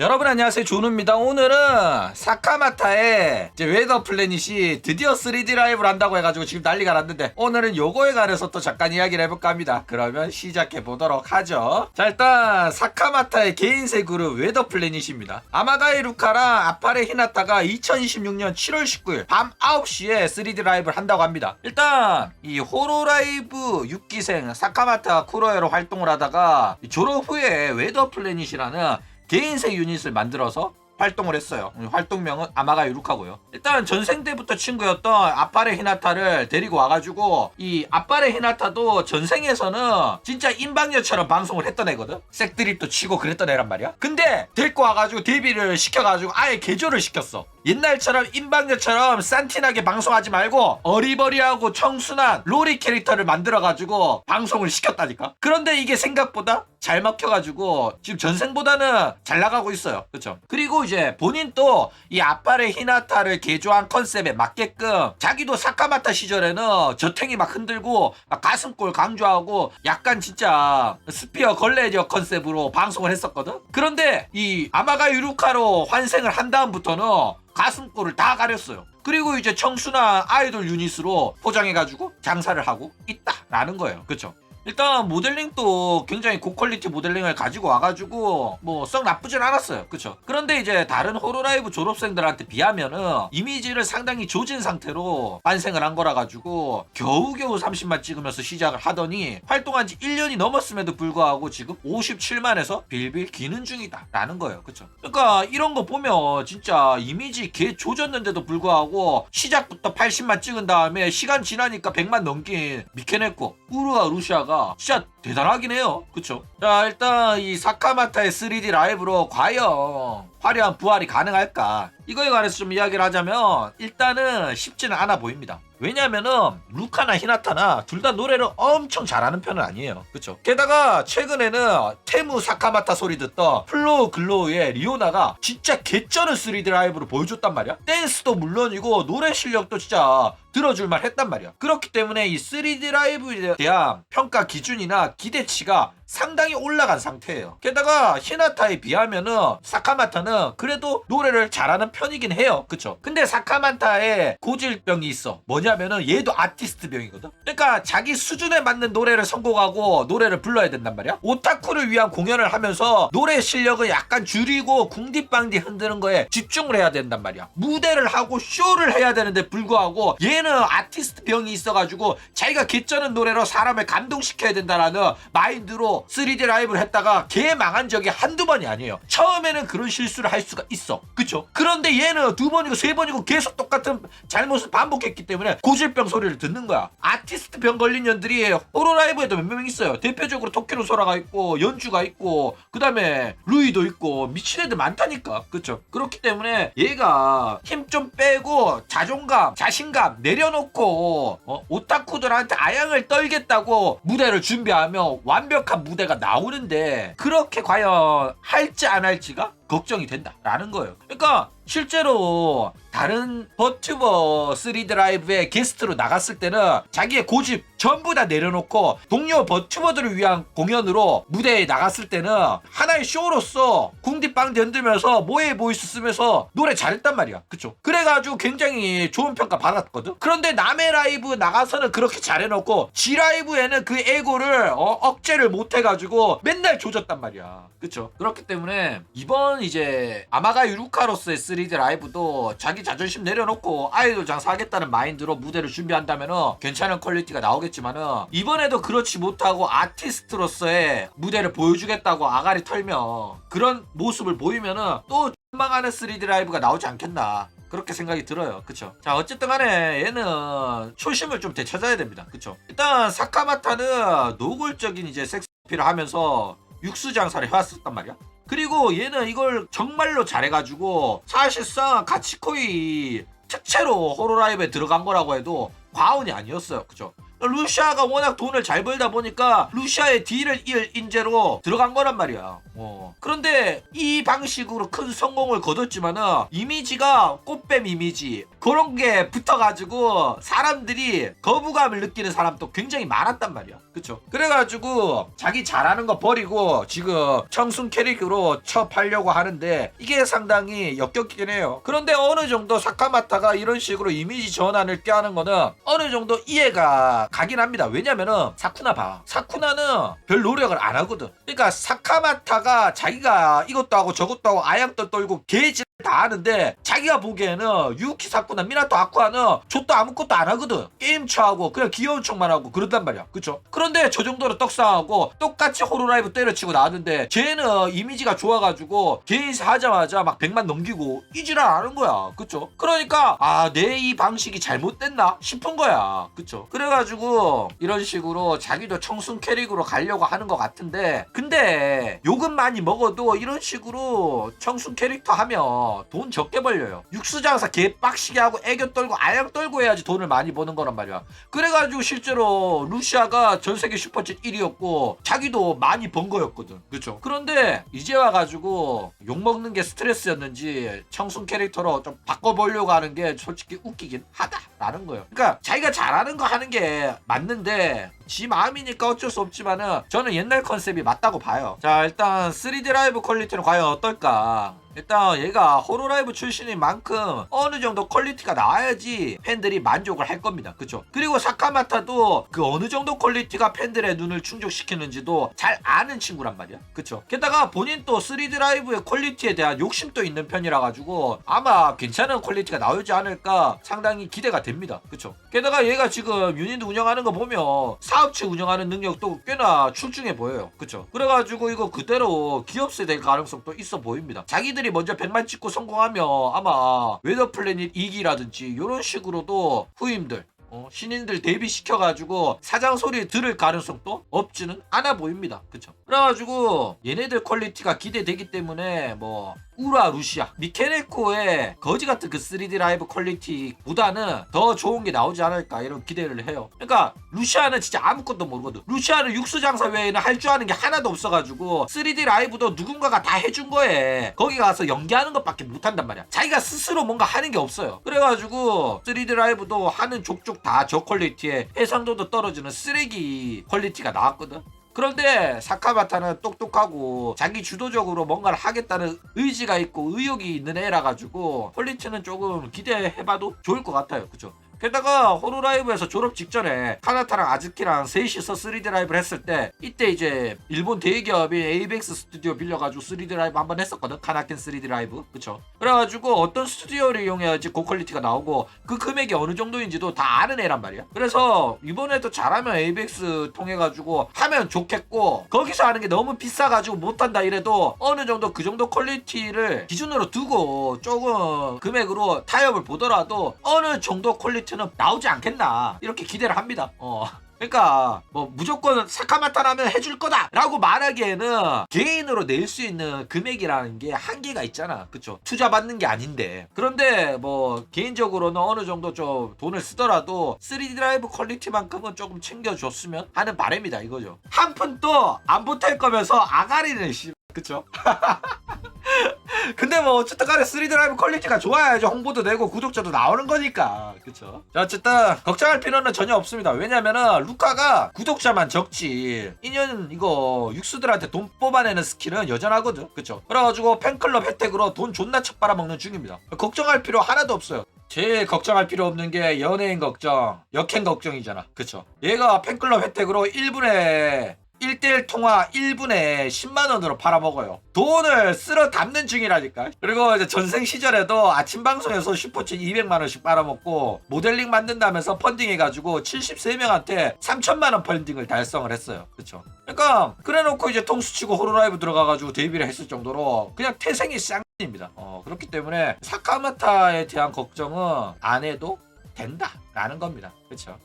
여러분 안녕하세요, 준우입니다. 오늘은 사카마타의 이제 웨더 플래닛이 드디어 3D 라이브를 한다고 해가지고 지금 난리가 났는데, 오늘은 요거에 관해서 또 잠깐 이야기를 해볼까 합니다. 그러면 시작해 보도록 하죠. 자, 일단 사카마타의 개인세 그룹 웨더 플래닛입니다. 아마가이 루카랑 아파레 히나타가 2026년 7월 19일 밤 9시에 3D 라이브를 한다고 합니다. 일단 이 호로라이브 6기생 사카마타 쿠로에로 활동을 하다가 졸업 후에 웨더 플래닛이라는 개인세 유닛을 만들어서 활동을 했어요. 활동명은 아마가이 루카고요. 일단 전생 때부터 친구였던 아파레 히나타를 데리고 와가지고, 이 아파레 히나타도 전생에서는 진짜 임방녀처럼 방송을 했던 애거든. 색드립도 치고 그랬던 애란 말이야. 근데 데리고 와가지고 데뷔를 시켜가지고 아예 개조를 시켰어. 옛날처럼 임방녀처럼 산티나게 방송하지 말고 어리버리하고 청순한 로리 캐릭터를 만들어가지고 방송을 시켰다니까. 그런데 이게 생각보다 잘 먹혀가지고 지금 전생보다는 잘 나가고 있어요. 그쵸? 그리고 이제 본인 또 이 아빠의 히나타를 개조한 컨셉에 맞게끔 자기도 사카마타 시절에는 저탱이 막 흔들고 막 가슴골 강조하고 약간 진짜 스피어 걸레저 컨셉으로 방송을 했었거든. 그런데 이 아마가이 루카로 환생을 한 다음부터는 가슴골을 다 가렸어요. 그리고 이제 청순한 아이돌 유닛으로 포장해가지고 장사를 하고 있다라는 거예요. 그쵸? 일단 모델링도 굉장히 고퀄리티 모델링을 가지고 와가지고 뭐 썩 나쁘진 않았어요. 그쵸? 그런데 이제 다른 호로라이브 졸업생들한테 비하면은 이미지를 상당히 조진 상태로 환생을 한 거라 가지고 겨우겨우 30만 찍으면서 시작을 하더니 활동한 지 1년이 넘었음에도 불구하고 지금 57만에서 빌빌 기는 중이다 라는 거예요. 그쵸? 그러니까 이런 거 보면 진짜 이미지 개 조졌는데도 불구하고 시작부터 80만 찍은 다음에 시간 지나니까 100만 넘긴 미케네코 우르와 루시아가 진짜 대단하긴 해요. 그쵸? 자, 일단 이 사카마타의 3D 라이브로 과연 화려한 부활이 가능할까? 이거에 관해서 좀 이야기를 하자면 일단은 쉽지는 않아 보입니다. 왜냐면은 루카나 히나타나 둘 다 노래를 엄청 잘하는 편은 아니에요. 그쵸? 게다가 최근에는 테무 사카마타 소리 듣던 플로우 글로우의 리오나가 진짜 개쩌는 3D 라이브로 보여줬단 말이야. 댄스도 물론이고 노래 실력도 진짜 들어줄만 했단 말이야. 그렇기 때문에 이 3D 라이브에 대한 평가 기준이나 기대치가 상당히 올라간 상태예요. 게다가 히나타에 비하면은 사카마타는 그래도 노래를 잘하는 편이긴 해요. 그쵸? 근데 사카마타에 고질병이 있어. 뭐냐면은 얘도 아티스트 병이거든. 그러니까 자기 수준에 맞는 노래를 선곡하고 노래를 불러야 된단 말이야. 오타쿠를 위한 공연을 하면서 노래 실력을 약간 줄이고 궁디빵디 흔드는 거에 집중을 해야 된단 말이야. 무대를 하고 쇼를 해야 되는데 불구하고 얘는 아티스트 병이 있어가지고 자기가 개쩌는 노래로 사람을 감동시켜야 된다라는 마인드로 3D 라이브를 했다가 개 망한 적이 한두 번이 아니에요. 처음에는 그런 실수를 할 수가 있어. 그쵸? 그런데 얘는 두 번이고 세 번이고 계속 똑같은 잘못을 반복했기 때문에 고질병 소리를 듣는 거야. 아티스트 병 걸린 년들이 호로라이브에도 몇 명 있어요. 대표적으로 토키로 소라가 있고 연주가 있고 그 다음에 루이도 있고 미친 애들 많다니까. 그쵸? 그렇기 때문에 얘가 힘 좀 빼고 자존감 자신감 내려놓고 오타쿠들한테 아양을 떨겠다고 무대를 준비하면 완벽한 무대가 나오는데, 그렇게 과연 할지 안 할지가 걱정이 된다라는 거예요. 그러니까 실제로 다른 버튜버 3D 라이브에 게스트로 나갔을 때는 자기의 고집 전부 다 내려놓고 동료 버튜버들을 위한 공연으로 무대에 나갔을 때는 하나의 쇼로서 궁디빵디 흔들면서 모에 보이스 쓰면서 노래 잘했단 말이야. 그쵸? 그래가지고 굉장히 좋은 평가 받았거든. 그런데 남의 라이브 나가서는 그렇게 잘해놓고 지 라이브에는 그 에고를 억제를 못해가지고 맨날 조졌단 말이야. 그쵸? 그렇기 때문에 이번 이제 아마가이 루카로스의 3D 라이브도 자기 자존심 내려놓고 아이돌 장사하겠다는 마인드로 무대를 준비한다면은 괜찮은 퀄리티가 나오겠지만은, 이번에도 그렇지 못하고 아티스트로서의 무대를 보여주겠다고 아가리 털면 그런 모습을 보이면은 또 망하는 3D 라이브가 나오지 않겠나, 그렇게 생각이 들어요. 그쵸? 자, 어쨌든 간에 얘는 초심을 좀 되찾아야 됩니다. 그쵸? 일단 사카마타는 노골적인 이제 섹스 어필을 하면서 육수 장사를 해왔었단 말이야. 그리고 얘는 이걸 정말로 잘해가지고 사실상 가치코이 특채로 호로라이브에 들어간 거라고 해도 과언이 아니었어요. 그죠? 루시아가 워낙 돈을 잘 벌다 보니까 루시아의 뒤를 이을 인재로 들어간 거란 말이야. 그런데 이 방식으로 큰 성공을 거뒀지만은 이미지가 꽃뱀 이미지, 그런 게 붙어가지고 사람들이 거부감을 느끼는 사람도 굉장히 많았단 말이야. 그쵸? 그래가지고 자기 잘하는 거 버리고 지금 청순 캐릭으로 첩하려고 하는데 이게 상당히 역겹긴 해요. 그런데 어느 정도 사카마타가 이런 식으로 이미지 전환을 껴하는 거는 어느 정도 이해가 가긴 합니다. 왜냐면은 사쿠나 봐. 사쿠나는 별 노력을 안 하거든. 그러니까 사카마타가 자기가 이것도 하고 저것도 하고 아양도 떨고 개질 다 하는데 자기가 보기에는 유키 사쿠나 미나토 아쿠아는 족도 아무것도 안 하거든. 게임처하고 그냥 귀여운 척만 하고 그런단 말이야. 그쵸? 그런데 저 정도로 떡상하고 똑같이 호로라이브 때려치고 나왔는데 쟤는 이미지가 좋아가지고 개인사 하자마자 막 100만 넘기고 이지랄 하는 거야. 그쵸? 그러니까 내 이 방식이 잘못됐나 싶은 거야. 그쵸? 그래가지고 이런 식으로 자기도 청순 캐릭으로 가려고 하는 것 같은데 근데 욕은 많이 먹어도 이런 식으로 청순 캐릭터 하면 돈 적게 벌려요. 육수장사 개빡시게 하고 애교 떨고 아양 떨고 해야지 돈을 많이 버는 거란 말이야. 그래가지고 실제로 루시아가 전세계 슈퍼챗 1위였고 자기도 많이 번 거였거든. 그쵸? 그런데 이제 와가지고 욕먹는 게 스트레스였는지 청순 캐릭터로 좀 바꿔보려고 하는 게 솔직히 웃기긴 하다라는 거예요. 그러니까 자기가 잘하는 거 하는 게 맞는데 지 마음이니까 어쩔 수 없지만은 저는 옛날 컨셉이 맞다고 봐요. 자, 일단 3D 라이브 퀄리티는 과연 어떨까? 일단 얘가 호로라이브 출신인 만큼 어느 정도 퀄리티가 나와야지 팬들이 만족을 할 겁니다. 그쵸? 그리고 사카마타도 그 어느 정도 퀄리티가 팬들의 눈을 충족시키는지도 잘 아는 친구란 말이야. 그쵸? 게다가 본인 또 3D 라이브의 퀄리티에 대한 욕심도 있는 편이라 가지고 아마 괜찮은 퀄리티가 나오지 않을까 상당히 기대가 됩니다. 그쵸? 게다가 얘가 지금 유닛 운영하는 거 보면 사업체 운영하는 능력도 꽤나 출중해 보여요. 그쵸? 그래가지고 이거 그대로 기업세 될 가능성도 있어 보입니다. 자기들이 먼저 100만 찍고 성공하면 아마 웨더플래닛 2기라든지 이런 식으로도 후임들 신인들 데뷔시켜가지고 사장 소리 들을 가능성도 없지는 않아 보입니다. 그쵸? 그래가지고 얘네들 퀄리티가 기대되기 때문에 뭐 우라 루시아 미케네코의 거지같은 그 3D 라이브 퀄리티보다는 더 좋은 게 나오지 않을까 이런 기대를 해요. 그러니까 루시아는 진짜 아무것도 모르거든. 루시아는 육수장사 외에는 할 줄 아는 게 하나도 없어가지고 3D 라이브도 누군가가 다 해준 거에 거기 가서 연기하는 것밖에 못한단 말이야. 자기가 스스로 뭔가 하는 게 없어요. 그래가지고 3D 라이브도 하는 족족 다 저 퀄리티에 해상도도 떨어지는 쓰레기 퀄리티가 나왔거든. 그런데 사카마타는 똑똑하고 자기 주도적으로 뭔가를 하겠다는 의지가 있고 의욕이 있는 애라 가지고 퀄리티는 조금 기대해봐도 좋을 것 같아요. 그쵸? 게다가 호로라이브에서 졸업 직전에 카나타랑 아즈키랑 셋이서 3D 라이브를 했을 때 이때 이제 일본 대기업이 에이벡스 스튜디오 빌려가지고 3D 라이브 한번 했었거든. 카나켄 3D 라이브. 그쵸? 그래가지고 어떤 스튜디오를 이용해야지 고퀄리티가 나오고 그 금액이 어느 정도인지도 다 아는 애란 말이야. 그래서 이번에도 잘하면 에이벡스 통해가지고 하면 좋겠고 거기서 하는 게 너무 비싸가지고 못한다 이래도 어느 정도 그 정도 퀄리티를 기준으로 두고 조금 금액으로 타협을 보더라도 어느 정도 퀄리티 는 나오지 않겠나 이렇게 기대를 합니다. 그러니까 뭐 무조건 사카마타라면 해줄 거다 라고 말하기에는 개인으로 낼 수 있는 금액이라는 게 한계가 있잖아. 그쵸? 투자 받는 게 아닌데. 그런데 뭐 개인적으로는 어느 정도 좀 돈을 쓰더라도 3D 라이브 퀄리티만큼은 조금 챙겨줬으면 하는 바람이다 이거죠. 한 푼 또 안 보탤 거면서 아가리는 그쵸? 근데 뭐 어쨌든 간에 3D 라이브 퀄리티가 좋아야지 홍보도 되고 구독자도 나오는 거니까. 그쵸? 자, 어쨌든 걱정할 필요는 전혀 없습니다. 왜냐면은 루카가 구독자만 적지 2년 이거 육수들한테 돈 뽑아내는 스킬은 여전하거든. 그쵸? 그래가지고 팬클럽 혜택으로 돈 존나 척 빨아먹는 중입니다. 걱정할 필요 하나도 없어요. 제일 걱정할 필요 없는 게 연예인 걱정, 역행 걱정이잖아. 그쵸? 얘가 팬클럽 혜택으로 1분에 1대1 통화 1분에 10만원으로 팔아먹어요. 돈을 쓸어 담는 중이라니까. 그리고 이제 전생 시절에도 아침 방송에서 슈퍼챗 200만원씩 빨아먹고 모델링 만든다면서 펀딩해가지고 73명한테 3천만원 펀딩을 달성을 했어요. 그쵸? 그러니까 그래놓고 이제 통수치고 호로라이브 들어가가지고 데뷔를 했을 정도로 그냥 태생이 쌍입니다. 그렇기 때문에 사카마타에 대한 걱정은 안 해도 된다 라는 겁니다. 그쵸?